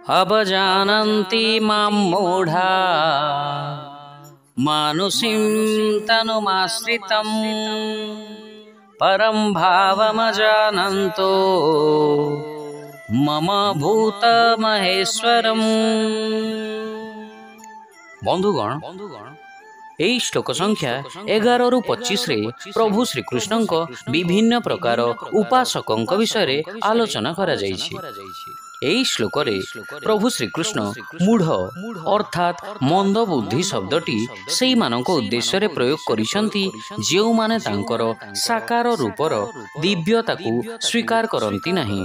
अवजानन्ति मां मूढा मानुषीं तनुमाश्रितं परं भावमजानन्तो मम भूतमहेश्वरम्। बंधुगण এই শ্লোক সংখ্যা 11 ରୁ 25 ରେ ପ୍ରଭୁ ଶ୍ରୀକୃଷ୍ଣଙ୍କ ବିଭିନ୍ନ ପ୍ରକାର ଉପାସକଙ୍କ ବିଷୟରେ ଆଲୋଚନା କରାଯାଇଛି। ଏହି ଶ୍ଲୋକରେ ପ୍ରଭୁ ଶ୍ରୀକୃଷ୍ଣ ମୂଢ଼ ଅର୍ଥାତ୍ ମନ୍ଦ ବୁଦ୍ଧି ଶବ୍ଦଟି ସେଇମାନଙ୍କ ଉଦ୍ଦେଶ୍ୟରେ ପ୍ରୟୋଗ କରିଛନ୍ତି ଯେଉଁମାନେ ତାଙ୍କର ସାକାର ରୂପର ଦିବ୍ୟତାକୁ ସ୍ୱୀକାର କରନ୍ତି ନାହିଁ।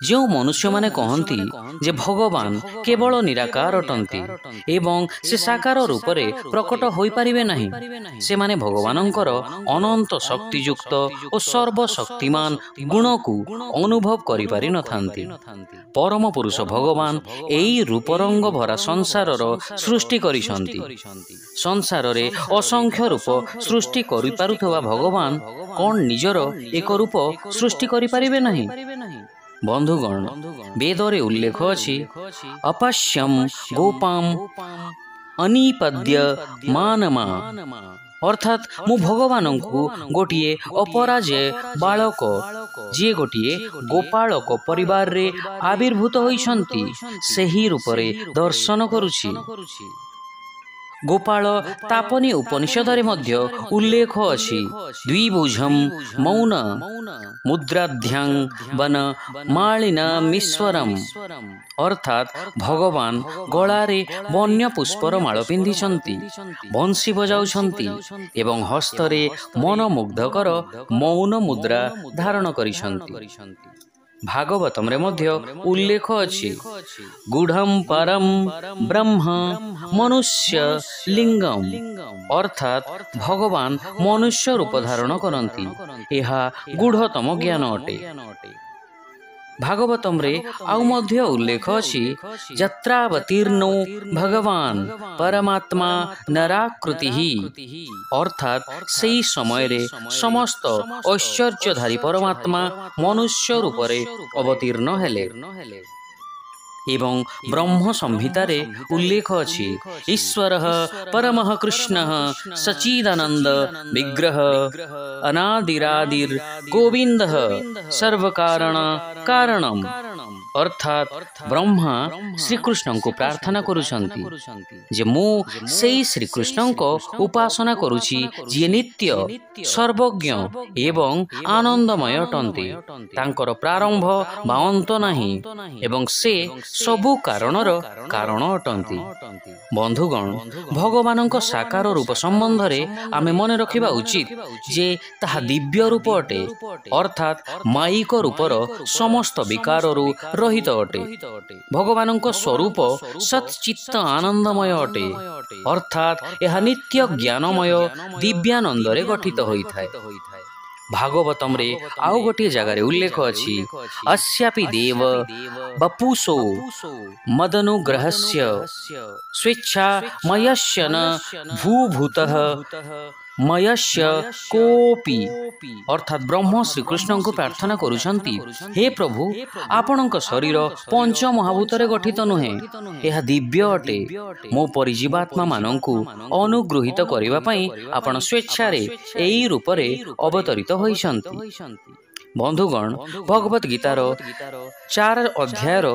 ଯେଉଁ ମନୁଷ୍ୟମାନେ କହନ୍ତି ଯେ ଭଗବାନ କେବଳ ନିରାକାର ଅଟନ୍ତି ଏବଂ ସେ ସାକାର ରୂପରେ ପ୍ରକଟ ହୋଇପାରିବେ ନାହିଁ, ସେମାନେ ଭଗବାନଙ୍କର ଅନନ୍ତ ଶକ୍ତିଯୁକ୍ତ ଓ ସର୍ବଶକ୍ତିମାନ ଗୁଣକୁ ଅନୁଭବ କରିପାରିନଥାନ୍ତି। ପରମ ପୁରୁଷ ଭଗବାନ ଏହି ରୂପରଙ୍ଗ ଭରା ସଂସାରର ସୃଷ୍ଟି କରିଛନ୍ତି। ସଂସାରରେ ଅସଂଖ୍ୟ ରୂପ ସୃଷ୍ଟି କରିପାରୁଥିବା ଭଗବାନ କ'ଣ ନିଜର ଏକ ରୂପ ସୃଷ୍ଟି କରିପାରିବେ ନାହିଁ? ବନ୍ଧୁଗଣ, ବେଦରେ ଉଲ୍ଲେଖ ଅଛି, ଅପଶ୍ୟମ୍ ଗୋପାମ୍ ଅନିପଦ୍ୟ ମାନମା, ଅର୍ଥାତ୍ ମୁଁ ଭଗବାନଙ୍କୁ ଗୋଟିଏ ଅପରାଜେୟ ବାଳକ ଯିଏ ଗୋଟିଏ ଗୋପାଳକ ପରିବାରରେ ଆବିର୍ଭୂତ ହୋଇଛନ୍ତି ସେହି ରୂପରେ ଦର୍ଶନ କରୁଛି। ଗୋପାଳ ତାପନୀ ଉପନିଷଦରେ ମଧ୍ୟ ଉଲ୍ଲେଖ ଅଛି, ଦ୍ୱିଭୁଜଂ ମୌନ ମୁଦ୍ରାଧ୍ୟାଂ ବନ ମାଳିନମୀଶ୍ୱରମ୍, ଅର୍ଥାତ୍ ଭଗବାନ ଗଳାରେ ବନ୍ୟ ପୁଷ୍ପର ମାଳ ପିନ୍ଧିଛନ୍ତି, ବଂଶୀ ବଜାଉଛନ୍ତି ଏବଂ ହସ୍ତରେ ମନମୁଗ୍ଧକର ମୌନ ମୁଦ୍ରା ଧାରଣ କରିଛନ୍ତି। ଭାଗବତମରେ ମଧ୍ୟ ଉଲ୍ଲେଖ ଅଛି, ଗୂଢ଼ଂ ପରଂ ବ୍ରହ୍ମ ମନୁଷ୍ୟ ଲିଙ୍ଗମ୍, ଅର୍ଥାତ୍ ଭଗବାନ ମନୁଷ୍ୟ ରୂପ ଧାରଣ କରନ୍ତି। ଏହା ଗୂଢ଼ତମ ଜ୍ଞାନ ଅଟେ। ଭାଗବତମରେ ଆଉ ମଧ୍ୟ ଉଲ୍ଲେଖ ଅଛି, ଯତ୍ରାବତୀର୍ଣ୍ଣୋ ଭଗବାନ ପରମାତ୍ମା ନରାକୃତିଃ, ଅର୍ଥାତ୍ ସେହି ସମୟରେ ସମସ୍ତ ଐଶ୍ୱର୍ଯ୍ୟଧାରୀ ପରମାତ୍ମା ମନୁଷ୍ୟ ରୂପରେ ଅବତୀର୍ଣ୍ଣ ହେଲେ। ଏବଂ ବ୍ରହ୍ମ ସଂହିତାରେ ଉଲ୍ଲେଖ ଅଛି, ଈଶ୍ୱରଃ ପରମଃ କୃଷ୍ଣଃ ସଚ୍ଚିଦାନନ୍ଦ ବିଗ୍ରହ ଅନାଦିରାଦିର୍ ଗୋବିନ୍ଦଃ ସର୍ବକାରଣ କାରଣମ୍, ଅର୍ଥାତ୍ ବ୍ରହ୍ମା ଶ୍ରୀକୃଷ୍ଣଙ୍କୁ ପ୍ରାର୍ଥନା କରୁଛନ୍ତି ଯେ ମୁଁ ସେହି ଶ୍ରୀକୃଷ୍ଣଙ୍କ ଉପାସନା କରୁଛି ଯିଏ ନିତ୍ୟ ସର୍ବଜ୍ଞ ଏବଂ ଆନନ୍ଦମୟ ଅଟନ୍ତି। ତାଙ୍କର ପ୍ରାରମ୍ଭ ବା ଅନ୍ତ ନାହିଁ ଏବଂ ସେ ସବୁ କାରଣର କାରଣ ଅଟନ୍ତି। ବନ୍ଧୁଗଣ, ଭଗବାନଙ୍କ ସାକାର ରୂପ ସମ୍ବନ୍ଧରେ ଆମେ ମନେ ରଖିବା ଉଚିତ ଯେ ତାହା ଦିବ୍ୟ ରୂପ ଅଟେ, ଅର୍ଥାତ୍ ମାଇକ ରୂପର ସମସ୍ତ ବିକାରରୁ ରହିତ ଅଟେ। ଭଗବାନଙ୍କ ସ୍ୱରୂପ ସଚ୍ଚିତ୍ତ ଆନନ୍ଦମୟ ଅଟେ, ଅର୍ଥାତ୍ ଏହା ନିତ୍ୟ ଜ୍ଞାନମୟ ଦିବ୍ୟାନନ୍ଦରେ ଗଠିତ ହୋଇଥାଏ। ଭାଗବତମରେ ଆଉ ଗୋଟିଏ ଜାଗାରେ ଉଲ୍ଲେଖ ଅଛି, अस्यापि ଦେବ ବପୁଷୋ ମଦନୁଗ୍ରହସ୍ୟ ସ୍ୱେଚ୍ଛା ମୟସ୍ୟ ନ ଭୂଭୂତଃ ମୟସ୍ୟ କୋପି, ଅର୍ଥାତ୍ ବ୍ରହ୍ମ ଶ୍ରୀକୃଷ୍ଣଙ୍କୁ ପ୍ରାର୍ଥନା କରୁଛନ୍ତି, ହେ ପ୍ରଭୁ, ଆପଣଙ୍କ ଶରୀର ପଞ୍ଚମହାଭୂତରେ ଗଠିତ ନୁହେଁ, ଏହା ଦିବ୍ୟ ଅଟେ। ମୋ ପରି ଜୀବାତ୍ମାମାନଙ୍କୁ ଅନୁଗୃହୀତ କରିବା ପାଇଁ ଆପଣ ସ୍ୱେଚ୍ଛାରେ ଏହି ରୂପରେ ଅବତରିତ ହୋଇଛନ୍ତି। ବନ୍ଧୁଗଣ, ଭଗବତ ଗୀତାର 4 ଅଧ୍ୟାୟର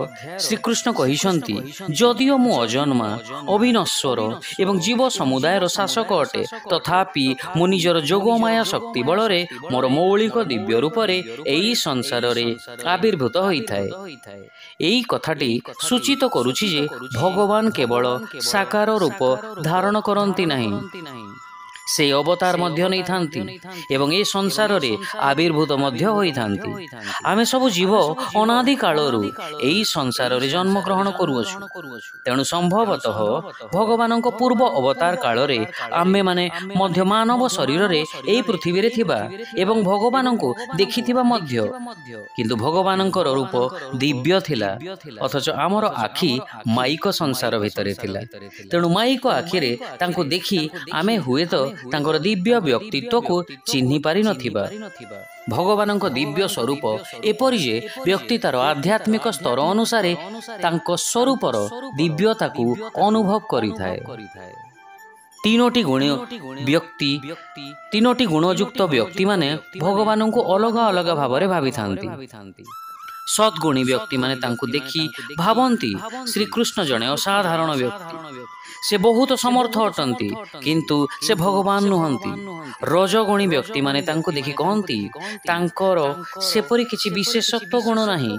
ଶ୍ରୀକୃଷ୍ଣ କହିଛନ୍ତି, ଯଦିଓ ମୁଁ ଅଜନ୍ମା ଅବିନଶ୍ୱର ଏବଂ ଜୀବ ସମୁଦାୟର ଶାସକ ଅଟେ, ତଥାପି ମୁଁ ନିଜର ଯୋଗମାୟା ଶକ୍ତି ବଳରେ ମୋର ମୌଳିକ ଦିବ୍ୟ ରୂପରେ ଏହି ସଂସାରରେ ଆବିର୍ଭୂତ ହୋଇଥାଏ। ଏହି କଥାଟି ସୂଚିତ କରୁଛି ଯେ ଭଗବାନ କେବଳ ସାକାର ରୂପ ଧାରଣ କରନ୍ତି ନାହିଁ, ସେ ଅବତାର ମଧ୍ୟ ନେଇଥାନ୍ତି ଏବଂ ଏ ସଂସାରରେ ଆବିର୍ଭୂତ ମଧ୍ୟ ହୋଇଥାନ୍ତି। ଆମେ ସବୁ ଜୀବ ଅନାଦି କାଳରୁ ଏହି ସଂସାରରେ ଜନ୍ମଗ୍ରହଣ କରୁଅଛୁ। ତେଣୁ ସମ୍ଭବତଃ ଭଗବାନଙ୍କ ପୂର୍ବ ଅବତାର କାଳରେ ଆମେମାନେ ମଧ୍ୟ ମାନବ ଶରୀରରେ ଏହି ପୃଥିବୀରେ ଥିବା ଏବଂ ଭଗବାନଙ୍କୁ ଦେଖିଥିବା ମଧ୍ୟ। କିନ୍ତୁ ଭଗବାନଙ୍କର ରୂପ ଦିବ୍ୟ ଥିଲା, ଅଥଚ ଆମର ଆଖି ମାଇକ ସଂସାର ଭିତରେ ଥିଲା। ତେଣୁ ମାଇକ ଆଖିରେ ତାଙ୍କୁ ଦେଖି ଆମେ ହୁଏତ ତାଙ୍କର ଦିବ୍ୟ ବ୍ୟକ୍ତିତ୍ୱକୁ ଚିହ୍ନି ପାରିନଥିବା। ଭଗବାନଙ୍କ ଦିବ୍ୟ ସ୍ୱରୂପ ଏପରି ଯେ ବ୍ୟକ୍ତି ତାର ଆଧ୍ୟାତ୍ମିକ ସ୍ତର ଅନୁସାରେ ତାଙ୍କ ସ୍ୱରୂପର ଦିବ୍ୟତାକୁ ଅନୁଭବ କରିଥାଏ। ତିନୋଟି ଗୁଣଯୁକ୍ତ ବ୍ୟକ୍ତିମାନେ ଭଗବାନଙ୍କୁ ଅଲଗା ଅଲଗା ଭାବରେ ଭାବିଥାନ୍ତି। ସଦ୍ଗୁଣୀ ବ୍ୟକ୍ତିମାନେ ତାଙ୍କୁ ଦେଖି ଭାବନ୍ତି ଶ୍ରୀକୃଷ୍ଣ ଜଣେ ଅସାଧାରଣ ବ୍ୟକ୍ତି, ସେ ବହୁତ ସମର୍ଥ ଅଟନ୍ତି, କିନ୍ତୁ ସେ ଭଗବାନ ନୁହନ୍ତି। ରଜଗୁଣୀ ବ୍ୟକ୍ତିମାନେ ତାଙ୍କୁ ଦେଖି କହନ୍ତି ତାଙ୍କର ସେପରି କିଛି ବିଶେଷତ୍ୱ ଗୁଣ ନାହିଁ,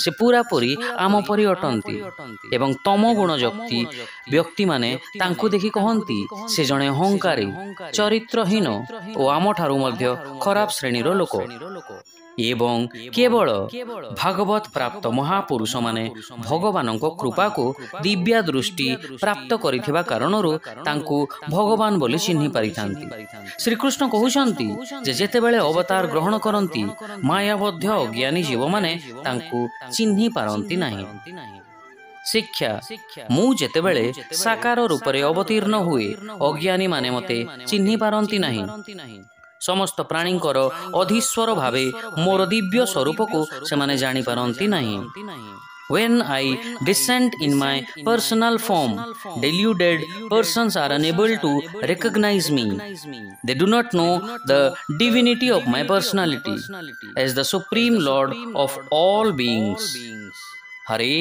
ସେ ପୁରାପୁରି ଆମ ପରି ଅଟନ୍ତି। ଏବଂ ତମଗୁଣ ବ୍ୟକ୍ତିମାନେ ତାଙ୍କୁ ଦେଖି କହନ୍ତି ସେ ଜଣେ ଅହଙ୍କାରୀ, ଚରିତ୍ରହୀନ ଓ ଆମଠାରୁ ମଧ୍ୟ ଖରାପ ଶ୍ରେଣୀର ଲୋକ। ଏବଂ କେବଳ ଭାଗବତ ପ୍ରାପ୍ତ ମହାପୁରୁଷମାନେ ଭଗବାନଙ୍କ କୃପାକୁ ଦିବ୍ୟା ଦୃଷ୍ଟି ପ୍ରାପ୍ତ କରିଥିବା କାରଣରୁ ତାଙ୍କୁ ଭଗବାନ ବୋଲି ଚିହ୍ନି ପାରିଥାନ୍ତି। ଶ୍ରୀକୃଷ୍ଣ କହୁଛନ୍ତି ଯେ ଯେତେବେଳେ ଅବତାର ଗ୍ରହଣ କରନ୍ତି ମାୟାବଦ୍ଧ ଅଜ୍ଞାନୀ ଜୀବମାନେ ତାଙ୍କୁ ଚିହ୍ନି ପାରନ୍ତି ନାହିଁ। ଶିକ୍ଷା, ମୁଁ ଯେତେବେଳେ ସାକାର ରୂପରେ ଅବତୀର୍ଣ୍ଣ ହୁଏ ଅଜ୍ଞାନୀମାନେ ମୋତେ ଚିହ୍ନି ପାରନ୍ତି ନାହିଁ। ସମସ୍ତ ପ୍ରାଣୀଙ୍କର ଅଧୀଶ୍ୱର ଭାବେ ମୋର ଦିବ୍ୟ ସ୍ୱରୂପକୁ ସେମାନେ ଜାଣିପାରନ୍ତି ନାହିଁ। When I descend in my personal form, deluded persons are unable to recognize me. They do not know the divinity of my personality as the Supreme Lord of all beings. Hare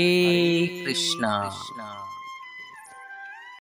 Krishna.